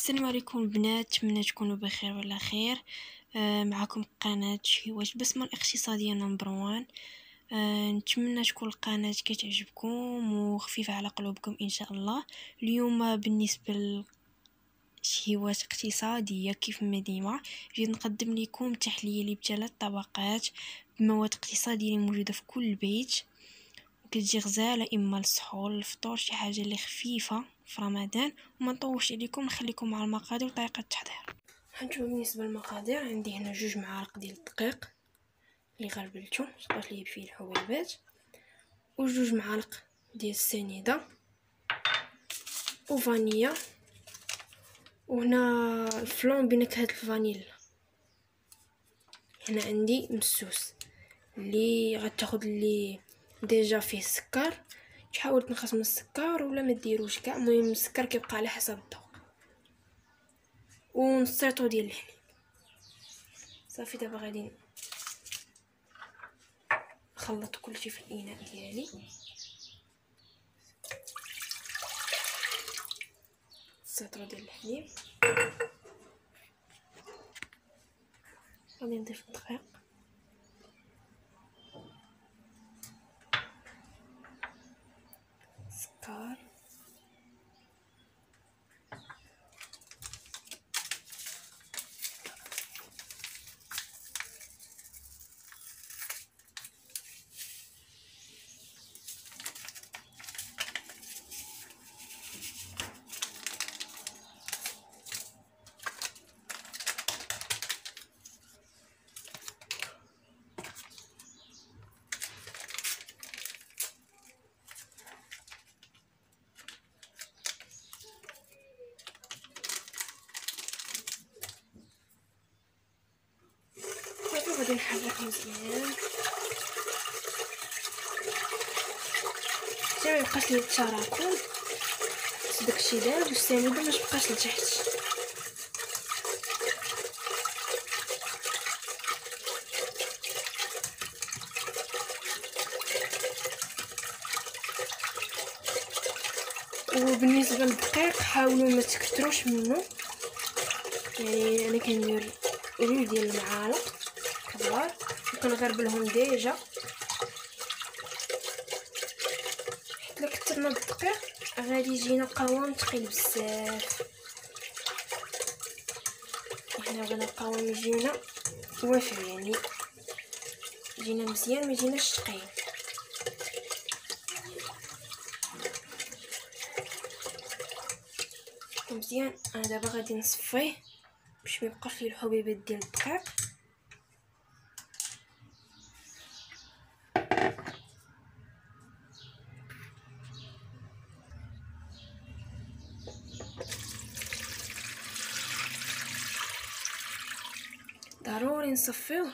السلام عليكم البنات، نتمنى تكونوا بخير ولا خير. معكم قناة شهيوات بسمة الاقتصادية نمبر 1. نتمنى تكون القناة كتعجبكم وخفيفة على قلوبكم ان شاء الله. اليوم بالنسبة لشهيوات اقتصادية كيف ما ديما جيت نقدم لكم تحلية ب3 طبقات بمواد اقتصادية موجودة في كل بيت، وكتجي غزالة اما للسحور الفطور، شي حاجة اللي خفيفة في رمضان. وما نطولش عليكم، نخليكم مع المقادير وطريقه التحضير. هانتوما بالنسبه للمقادير عندي هنا 2 معالق ديال الدقيق اللي غربلته صبرت ليه فيه الحبيبات، و2 معالق ديال السنيده وفانيلا، وهنا الفلون بنكهه الفانيلا. هنا عندي مسوس اللي غتاخد اللي ديجا فيه السكر، تحاول تنقص من السكر ولا ما ديروش كاع، المهم السكر كيبقى على حسب الذوق، ونصيطو ديال الحليب. صافي دابا غادي نخلط كلشي في الاناء ديالي. السيطرو ديال الحليب، غادي نضيف الدقيق، السكر، غادي نحرك مزيان حتى ما يبقاش لي التراكم، داكشي دابا باش السنيده ما تبقاش لتحت. وبالنسبه للدقيق حاولوا ما تكثروش منه، يعني انا كندير 2 ديال المعالق كبار وكنغربلهم ديجا، حيت الا كثرنا الدقيق غادي يجينا قوام ثقيل بزاف. حنا بغينا القوام يجينا وافر، يعني يجينا مزيان ما يجيناش ثقيل. مزيان انا دابا غادي نصفيه باش ما يبقاش لي الحبيبات ديال الدقيق. ضروري نصفيوه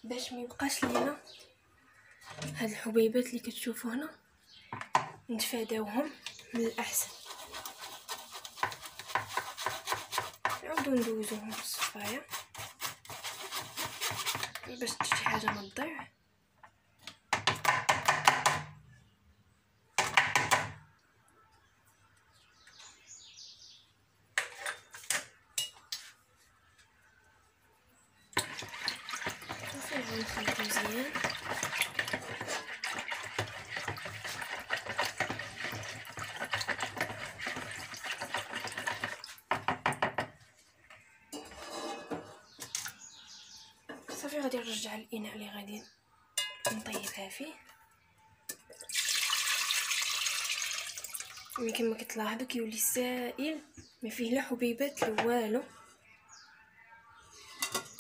باش ما يبقاش لينا هاد الحبيبات اللي كتشوفوا هنا، نتفاداوهم من الاحسن. نعاودو ندوزوهم في الصفايه باش شي حاجه ما تضيع. صافي نخلط مزيان. صافي غادي نرجع الاناء اللي غادي نطيبها فيه. ملي كما كتلاحظوا كيولي سائل ما فيه لا حبيبات لا والو.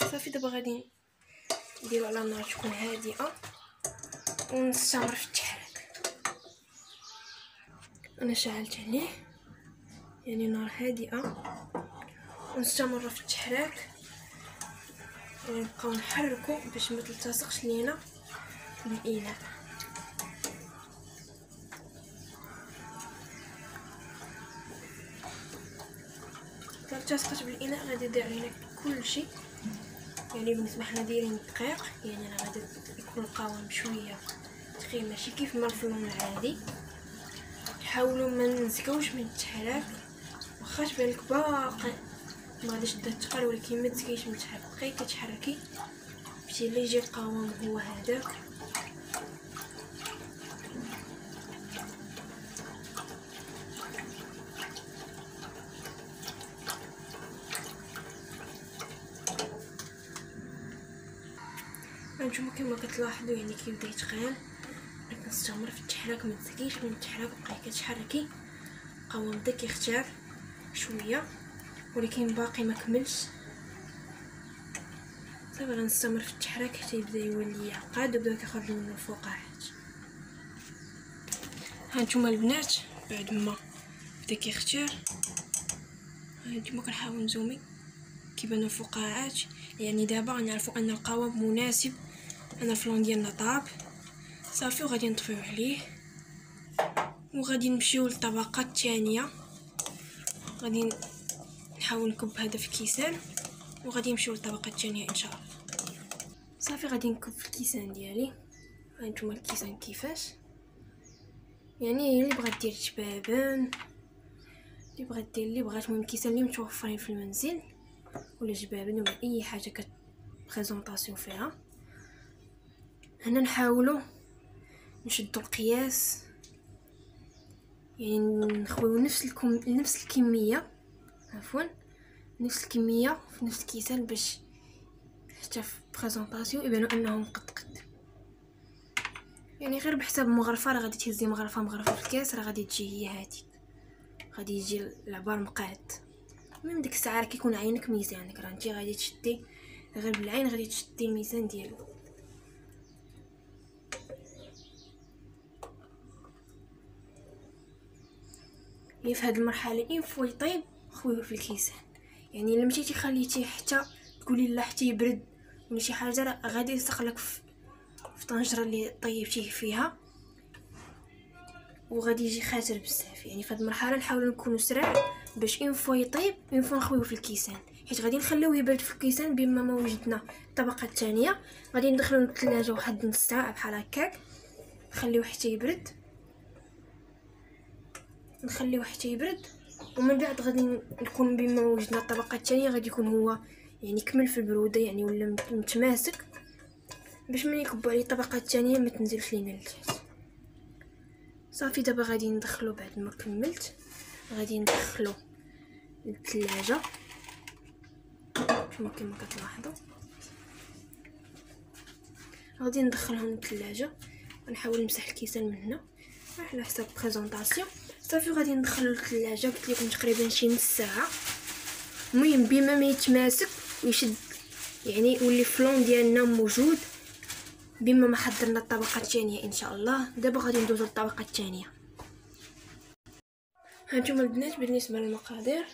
صافي دابا غادي نديرو على النار تكون هادئه ونستمر في التحريك. انا شعلت عليه يعني نار هادئه ونستمر في التحريك، يعني نبقاو نحركو باش ما تلتصقش لينا بالاناء. الا التصقت بالاناء غادي يضيع لينا كلشي. يعني بالنسبه حنا دايرين الدقيق، يعني راه غادي يكون القوام شويه تخيل ماشي كيف ما الفلون العادي. نحاولوا ما نسقوش من التحراك، واخا تبان لك باقي ما غاديش تبدا تقال، ولكن ما تسقيش من التحراك، بقاي كتحركي باش اللي يجي القوام هو هذاك. هانتوما كما كتلاحظوا يعني كيبدا يتقال، كنستمر في التحراك، ما تسقيش من التحراك، بقاي كتحركي. القوام بدا كيختار شويه ولكن باقي ما كملش. صافي غنستمر في التحراك حتى يبدا يولي يعقد وبدا كيخرج منه الفقاعات. هانتوما البنات بعد ما بدا كيختار، هانتوما كنحاول نزومي كيبانوا الفقاعات، يعني دابا غنعرفوا ان القوام مناسب، ان الفلون ديالنا طاب. صافي وغادي نطفيو عليه وغادي نمشيو للطبقه الثانيه. غادي نحاول نكب هذا في كيسان وغادي نمشيو للطبقه الثانيه ان شاء الله. صافي غادي نكب في الكيسان ديالي. هانتوما الكيسان كيفاش، يعني اللي بغات دير جبابن، اللي بغات دير اللي بغات، المهم الكيسان اللي متوفرين في المنزل، ولا جبابن ولا اي حاجه كتبريزونطاسيون فيها. هنا نحاولوا نشدوا القياس، يعني نخويو نفس الكميه، عفوا نفس الكميه في نفس الكيسان، باش حتى في بريزونطاسيون يبانوا انهم قد. يعني غير بحساب مغرفه، راه غادي تهزي مغرفه في الكاس، راه غادي تجي هي هذيك، غادي يجي العبار مقاد. المهم ديك الساعه راه كيكون عينك ميزانك، راه انت غادي تشدي غير بالعين، غادي تشدي الميزان ديالو. هي في هذه المرحله ان فوا يطيب خويه في الكيسان، يعني الا مشيتي خليتيه حتى تقولي لا حتى يبرد ولا شي حاجه، راه غادي يسخلك في طنجره اللي طيبتيه فيها وغادي يجي خاسر بزاف. يعني في هذه المرحله نحاولوا نكونوا سريع باش ان فوا يطيب ان فوا نخويوه في الكيسان، حيت غادي نخليوه يبرد في الكيسان. بما ما وجدنا الطبقه الثانيه غادي ندخلو للثلاجه واحد نص ساعه بحال هكاك، نخليوه حتى يبرد، ومن بعد غادي نكون بما وجدنا الطبقه الثانيه غادي يكون هو يعني كمل في البروده، يعني ولا متماسك، باش ملي نكبوا عليه الطبقه الثانيه ما تنزلش لينا لتحت. صافي دابا غادي ندخلو، بعد ما كملت غادي ندخلو للثلاجه كما كتلاحظوا. غادي ندخلهم للثلاجه ونحاول نمسح الكيسان من هنا على حساب بريزونطاسيون. صافي غادي ندخلو للثلاجه، قلت لكم تقريبا شي نص ساعه. المهم بما ما يتماسك ويشد، يعني يولي الفلون ديالنا موجود، بما ما حضرنا الطبقه الثانيه ان شاء الله. دابا غادي ندوزو للطبقه الثانيه. هانتوما البنات بالنسبه للمقادير،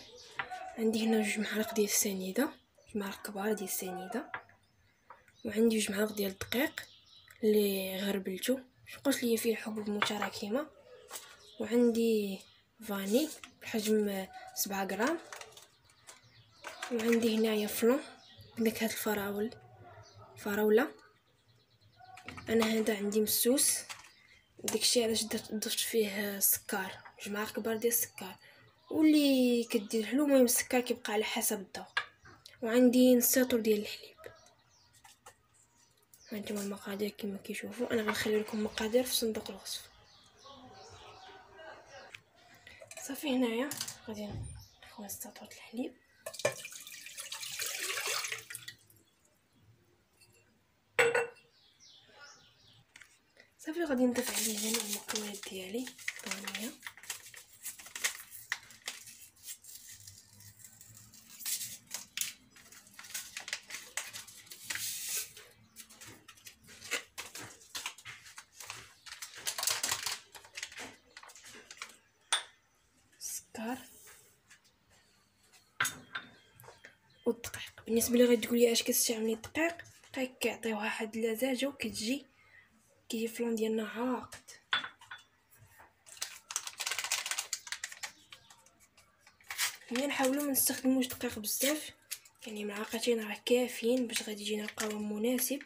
عندي هنا 2 معالق ديال السنيده، 2 معالق كبار ديال السنيده، وعندي 2 معالق ديال الدقيق اللي غربلته بقاش ليا فيه حبوب متراكمه، وعندي فاني بحجم 7 غرام، وعندي هنايا فلون بنكهه الفراوله. انا هذا عندي مسوس، داكشي علاش ضفت فيه السكر، 2 معالق كبار ديال السكر، واللي كدير حلو. المهم السكر كيبقى على حسب الذوق. وعندي نص ساطور ديال الحليب. هانتوما المقادير كما كيشوفوا، انا غنخلي لكم مقادير في صندوق الوصف. صافي هنايا غادي نخوي نص ساطور الحليب، صافي غادي نضيف عليه جميع المكونات ديالي. فانيليا، السكر والدقيق. بالنسبه لي غادي تقولي اش كتستعملي الدقيق كيعطيو واحد اللذاذه وكيجي فلون ديالنا عاقد. يعني نحاولوا ما نستخدموش دقيق بزاف، يعني معلقتين راه كافيين باش غادي يجينا القوام مناسب.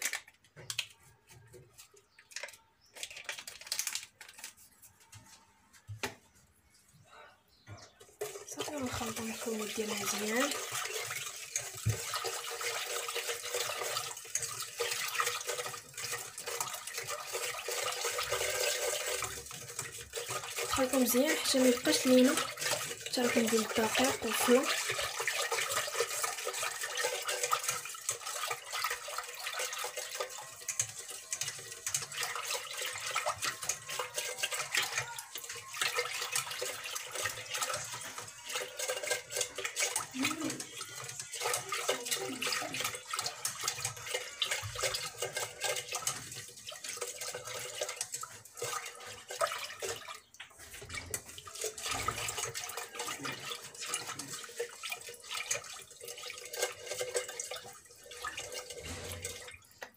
ونخلطو المكونات ديالها مزيان. نخلطو مزيان حتى ما يبقاش لينا. حتى راه كندير الدقيق والفلان.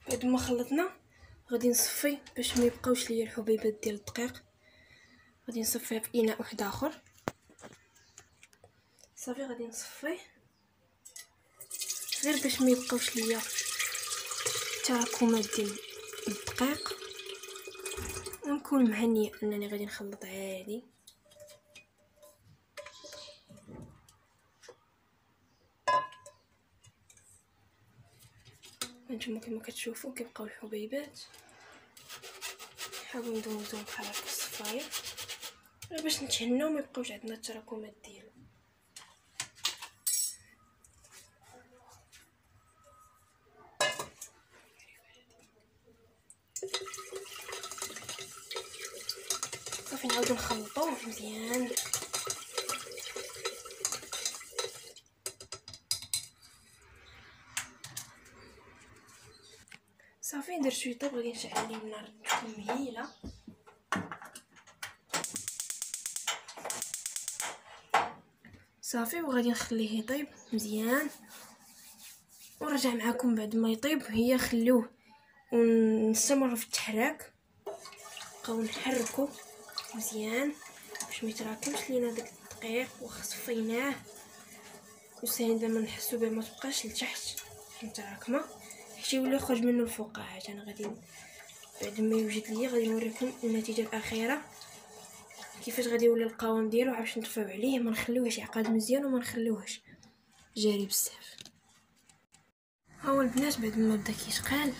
بعد ما خلطنا غادي نصفي باش ما يبقاوش ليا الحبيبات ديال الدقيق. غادي نصفيها في اناء واحد اخر. صافي غادي نصفيه غير باش ما يبقاوش ليا تراكمات ديال الدقيق، ونكون مهنيه انني غادي نخلط عادي. هانتوما كما كتشوفوا كيبقاو الحبيبات. نحاول ندوزو بحال هكا الصفايه باش نتهناو ما يبقاوش عندنا التراكمات ديالو. صافي نعاودو نخلطوه مزيان. صافي ندير شويه طيب، غادي نشعل عليه النار تكون مهيله. صافي وغادي نخليه يطيب مزيان ونرجع معكم بعد ما يطيب. هي خلوه ونستمر في التحراك، نبقاو نحركو مزيان باش ما يتراكمش لينا داك الدقيق. وصفيناه وساهل زعما نحسو بها ما تبقاش لتحت متراكمه حتى يولي يخرج منه الفقاعات. انا غادي بعد ما يوجد ليا غادي نوريكم النتيجه الاخيره كيفاش غادي يولي القوام ديالو. باش نطفيو عليه، ما نخليوهش يعقد مزيان وما نخليوهش جاري بزاف. ها هو البنات بعد ما بدا كيتقال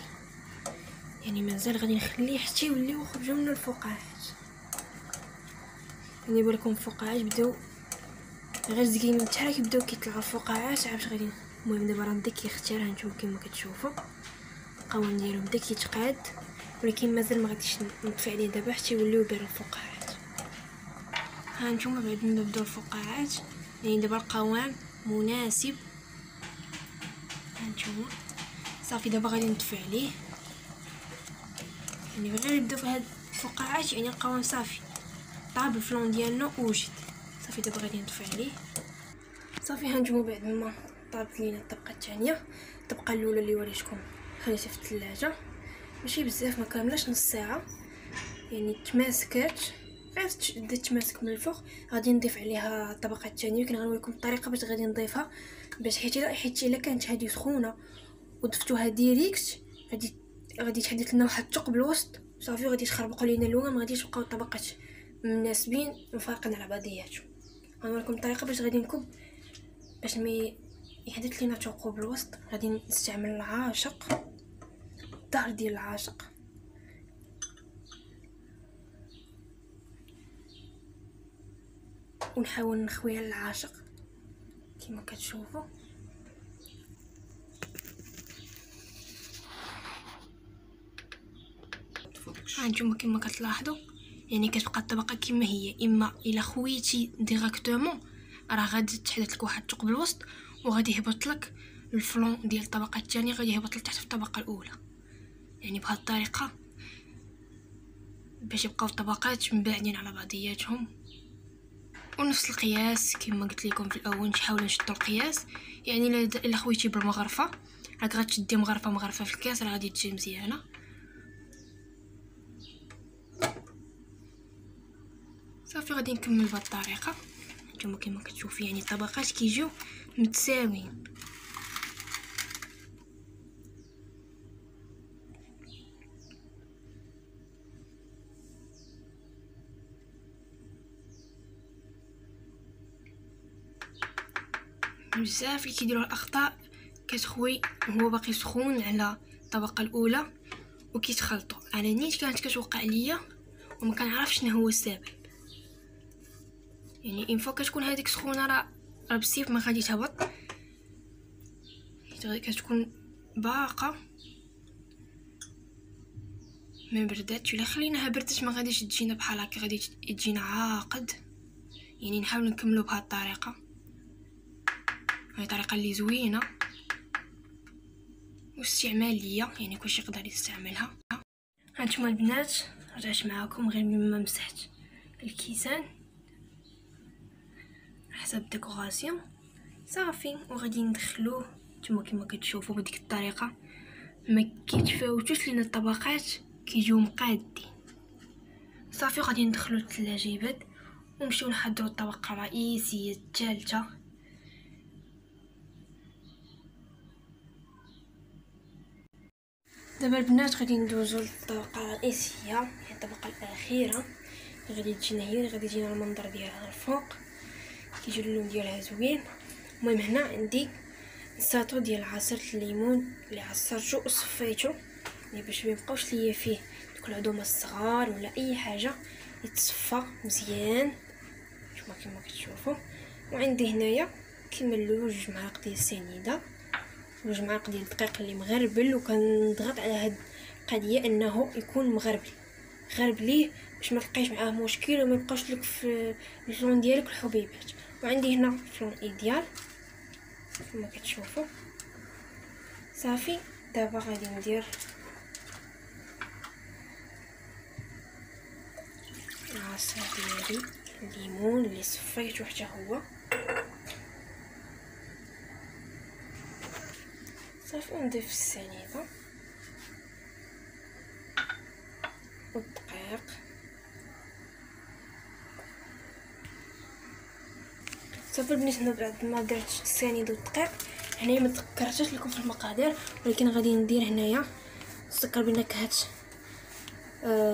يعني مازال غادي نخليه حتى يوليو يخرجوا منه الفقاعات. يعني بالكم الفقاعات بداو غير زكين من التحرك يبداو كيطلعوا الفقاعات. باش غادي المهم دابا راه بدا كيختار. هانتوما كما كتشوفوا القوام ديالو بدا كيتقاد، ولكن مازال ما غاديش نطفي عليه دابا حتى يوليو يبانوا الفقاعات. هانتوما بعد ما بداو الفقاعات يعني دابا القوام مناسب. هانتوما صافي دابا غادي نطفي عليه. يعني غير يبداو في هاد الفقاعات يعني القوام صافي طاب الفلون ديالنا وجد. صافي دابا غادي نطفي عليه. صافي هانتوما بعد ما طابت لينا الطبقه الثانيه، الطبقه الاولى اللي وريتكم خليتها في الثلاجه ماشي بزاف، ما كاملاش نص ساعه يعني تماسكات غير بدات تماسك من الفوق. غادي نضيف عليها الطبقه الثانيه، ولكن غنوريكم الطريقه باش غادي نضيفها. باش حيت الا كانت هذه سخونه وضفتوها ديريكت غادي تحدث لنا واحد الثقب الوسط. صافي غادي تخربقوا لينا اللون، ما غاديش يبقاو طبقات مناسبين مفارقين على بعضياتهم. غنوريكم الطريقه باش غادي نكب باش ما يحدث لينا ثقوب الوسط. غادي نستعمل العاشق، الظهر ديال العاشق، ونحاول نخويها للعاشق كما كتشوفوا. هانتوما كما كتلاحظوا يعني كتبقى الطبقه كما هي. اما الا خويتي ديريكتومون راه غادي تحدث لك واحد الثقب الوسط وغادي يهبط لك الفلون ديال الطبقه الثانيه، غادي يهبط لتحت في الطبقه الاولى. يعني بهذه الطريقه باش يبقاو الطبقات مباعدين على بعضياتهم. ونفس القياس كما قلت لكم في الاول نحاولوا نشدوا القياس. يعني الا خويتي بالمغرفه راك غتشدي مغرفه في الكاس راه غادي تجي مزيانه. صافي غادي نكمل بهذه الطريقه. نتوما كما كتشوفوا يعني الطبقات كيجيو متساويين. كاين بزاف اللي كيديروا الاخطاء كتخوي وهو باقي سخون على الطبقه الاولى وكيتخلطوا. انا نيت كانت كتوقع ليا وما كنعرفش شنو هو السبب. يعني فوا كتكون هذيك سخونه راه بالسيف ما غادي تهبط، كتكون باقه ما برداتش. ولا خليناها بردت ما غاديش تجينا بحال هكا، غادي تجينا عاقد. يعني نحاول نكملو بهذه الطريقه، هاي طريقه اللي زوينه واستعماليه، يعني كلشي يقدر يستعملها. هانتوما البنات رجعت معاكم غير مما مسحت الكيسان حسب الديكوراسيون صافي، وغادي ندخلوه نتوما كما كتشوفوا بديك الطريقه. ما كيتفاوتوش لينا الطبقات، كيجيو مقادين صافي. وغادي ندخلو للثلاجه يبرد ونمشيو نحضروا الطبقه الرئيسيه الثالثه. دابا البنات غادي ندوزو للطبقه الرئيسيه، هي الطبقه الاخيره اللي غادي تجينا، هي اللي غادي تجينا المنظر ديالها الفوق، كيجي اللون ديالها زوين. المهم هنا عندي ساطو ديال عصير الليمون اللي عصرته وصفيته، يعني باش ما يبقاوش ليا فيه دوك العظومه الصغار ولا اي حاجه، يتصفى مزيان كما كتشوفوا. وعندي هنايا كنملو 2 معالق ديال السنيده، 2 معالق ديال الدقيق اللي مغربل، وكنضغط على هاد القضيه انه يكون مغربل ليه باش ما تلقايش معاه مشكل وما يبقاش لك في اللون ديالك الحبيبات. وعندي هنا فلون ايديال كما كتشوفوا صافي. دابا غادي ندير العصير ديالي الليمون اللي صفيته حتى هو صافي. ونضيف السنيده والدقيق صافي. بالنسبه بعد ما درت السنيده والدقيق هنايا ما ذكرتش لكم في المقادير، ولكن غادي ندير هنايا السكر بنكهه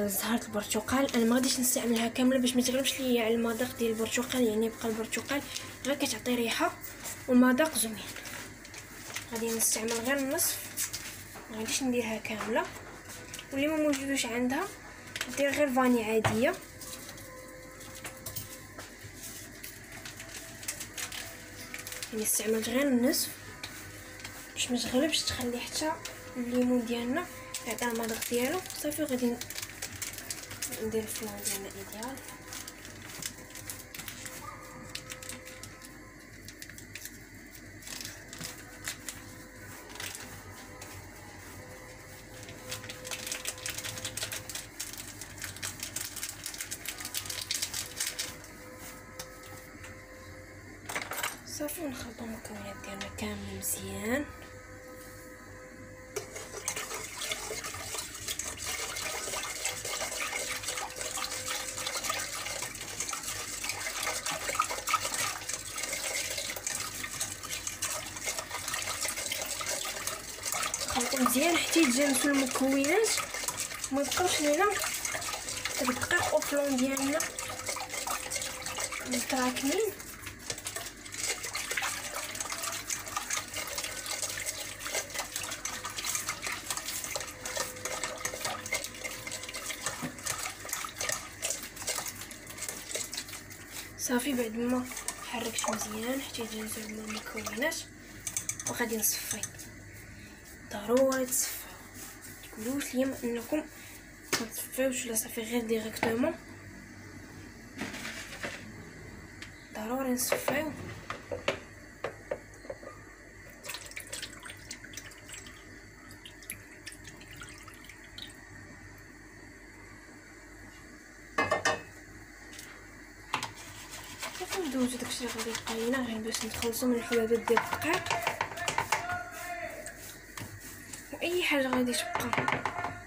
زهره البرتقال. انا ما غاديش نستعملها كامله باش ما تغلبش ليا على المذاق ديال البرتقال، يعني يبقى البرتقال غير كتعطي ريحه ومذاق زوين. غادي نستعمل غير النصف، ما غاديش نديرها كامله. واللي ما موجودش عندها دير غير فاني عاديه. يعني استعملت غير النصف باش ما تغلبش، تخلي حتى الليمون ديالنا يعطي المذاق ديالو صافي. غادي ندير الفلون ديالنا ايديال صافي. ونخلطو المكونات ديالنا كامل مزيان. نخلطو مزيان حتى يتجانسوا المكونات وما يبقاوش لينا الدقيق والفلون ديالنا متراكمين. صافي بعد ما حركت مزيان حتى يتجانسوا المكونات وغادي نصفي. ضروري تصفيو، تقولوش ليا انكم ما تصفيوش ولا صافي غير ديريكتومون، ضروري نصفيو. ندوزو داكشي اللي غادي يبقى لينا غير باش نتخلصوا من الحبابات ديال الدقيق، واي حاجه غادي تبقى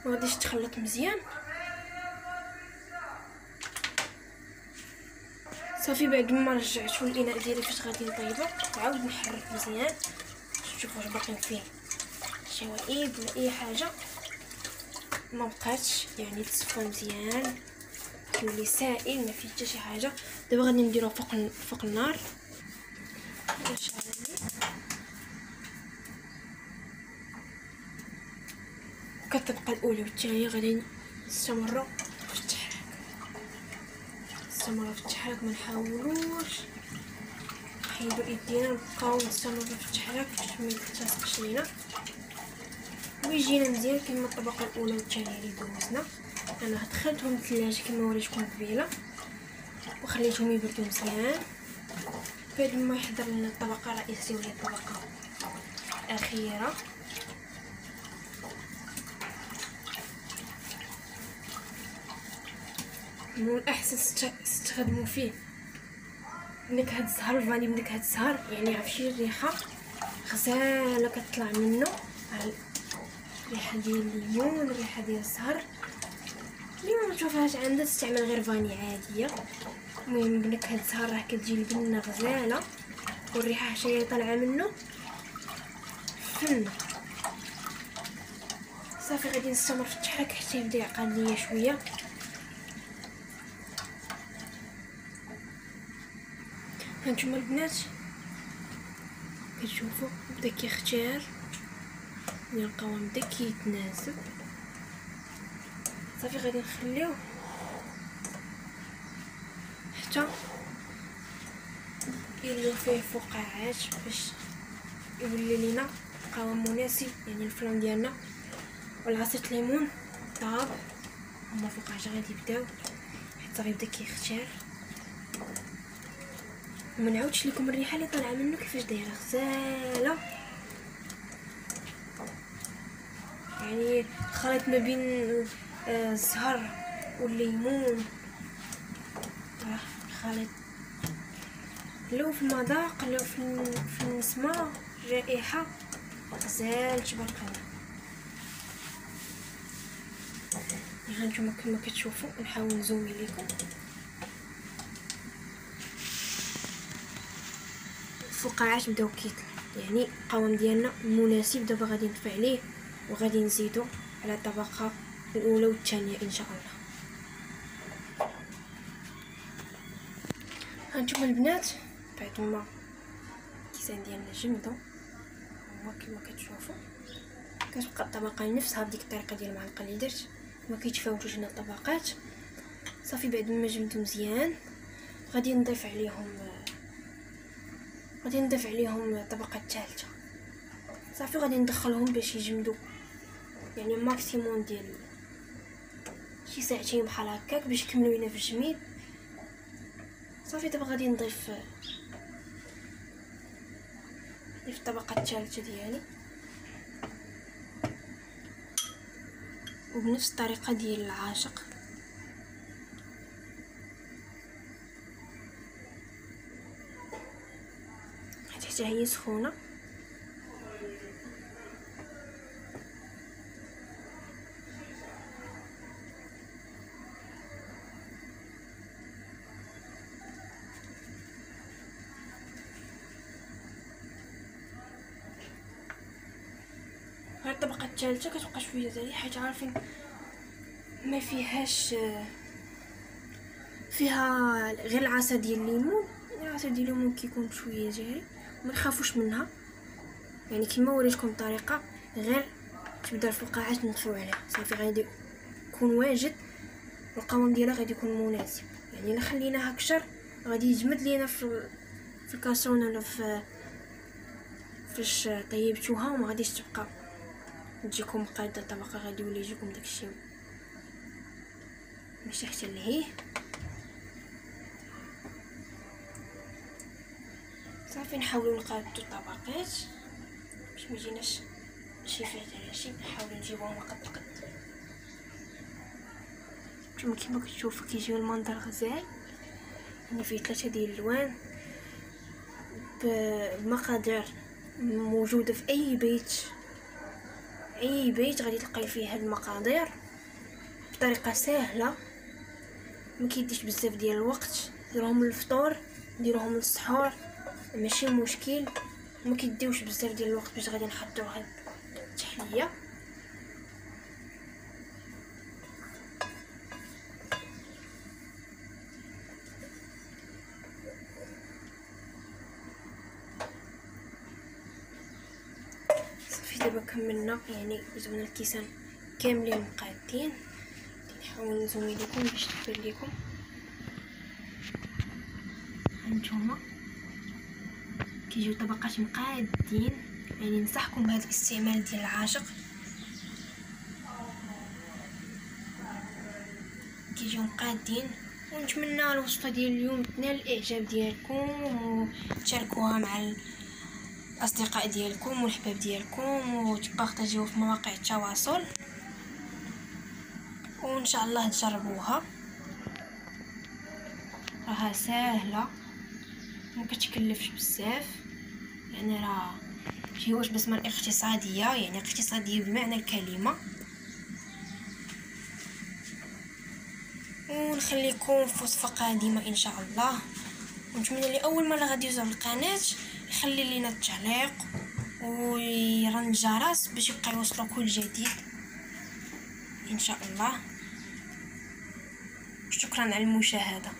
ما غاديش تخلط مزيان. صافي بعد ما رجعتو الاناء ديالي فاش غادي نطيبو نعاود نحرك مزيان باش نشوف واش باقي فيه شي وائد ولا اي حاجه. ما بقاتش يعني تصفى مزيان كيولي سائل ما فيه حتى شي حاجه. دابا غادي نديروه فوق النار. كتبقى الاولى والثانيه غادي نستمروا في التحريك ما نحاولوش نحيدو ايدينا نبقاو نستمروا في التحريك باش ما يلتصقش لينا ويجينا مزيان كما الطبقه الاولى والثانيه اللي دوزنا. انا دخلتهم الثلاجه كما وريتكم قبيله وخليتهم يبردوا مزيان بعد ما يحضر لنا الطبقه الرئيسيه وهي الطبقه الاخيره. من الاحسن تستخدموا فيه نكهه الزهر الفاني بنكهه الزهر، يعني عرفتي الريحه غزاله كتطلع منه، الريحه ديال الليمون الريحه ديال الزهر اللي ما تشوفهاش عندها تستعمل غير فاني عاديه. المهم بنكهه الزهر راه كتجي البنه غزاله والريحه حتى طالعه منه فن. صافي غادي نستمر في التحريك حتى يبدا يعقل ليا شويه. هانتوما البنات كتشوفوا بدا كيختار من القوام بدا كيتناسب. صافي غادي نخليوه حتى يوليو فيه فقاعات باش يولي لينا قوام مناسب، يعني الفلان ديالنا والعصير الليمون طاب هما فقاعات غادي يبداو حتى غيبدا كيختار. وما نعاودش لكم الريحه اللي طالعه منه كيفاش دايره غزاله، يعني خليط ما بين الزهر والليمون خليط لو في المذاق لو في النسمه الرائحه غزال تبارك الله. هانتوما كما كتشوفوا نحاول نزوي لكم الفقاعات بداو كيطلعوا، يعني القوام ديالنا مناسب. دابا غادي نطفي عليه وغادي نزيدو على الطبقه الاولى والثانيه ان شاء الله. هانتوما البنات بعد ما الكيسان ديالنا جمدوا هما كما كتشوفوا كتبقى الطبقه نفسها بديك الطريقه ديال المعلقه اللي درت، ما كيتفاوتوش هنا الطبقات. صافي بعد ما جمدوا مزيان غادي نضيف عليهم الطبقه الثالثه. صافي غادي ندخلهم باش يجمدوا يعني ماكسيموم ديال شي ساعتين بحال هكاك باش يكملوا لينا في الجميد. صافي دابا غادي نضيف الطبقه الثالثه ديالي وبنفس الطريقه ديال العاشق. حتى هي سخونه الطبقه الثالثه كتبقى شويه زايده حيت عارفين ما فيهاش فيها غير العصا ديال الليمون، يعني العصا ديال الليمون كيكون شويه جاري ما نخافوش منها، يعني كما وريتكم الطريقه غير تبدا الفقاعات نطفيو عليها. صافي غادي يكون واجد والقوام ديالها غادي يكون مناسب، يعني الا خليناها اكثر غادي يجمد لينا في الكاسرونه ولا فاش طيبتوها وما غاديش تبقى تجيكم قاده الطبقه، غادي يولي يجيكم داكشي ماشي حتى لهيه. صافي نحاولوا نقادو الطبقات باش ما يجيناش شي فيه على شي، نحاولوا نجيبوهم قد نتوما كيما كتشوفوا كيجيو المنظر غزال، يعني فيه 3 ديال الالوان بمقادير موجوده في اي بيت غادي تلقاي فيه هاد المقادير بطريقه سهله ما كيديش بزاف ديال الوقت. ديروهم للفطور ديروهم للسحور ماشي مشكل، ما كيديوش بزاف ديال الوقت باش غادي نحضروا هاد التحليه. صافي دابا كملنا، يعني زوينا الكيسان كاملين مقادين. نحاول نزوي لكم باش تبان لكم. هانتوما كيجيو طبقات مقادين، يعني ننصحكم بهذا الاستعمال ديال العاشق، كيجيو مقادين. ونتمنى الوصفه ديال اليوم تنال الاعجاب ديالكم، وتشاركوها مع الاصدقاء ديالكم والحباب ديالكم، وتبارطاجيوها في مواقع التواصل، وان شاء الله تجربوها. راها ساهله ما كتكلفش بزاف، يعني راه شي وجبه اقتصاديه، يعني اقتصاديه بمعنى الكلمه. ونخليكم في وصفه قادمه ان شاء الله. ونتمنى اللي اول مره غادي يزور القناه يخلي لنا التعليق ويرن الجرس باش يبقى يوصلو كل جديد ان شاء الله. شكرا على المشاهده.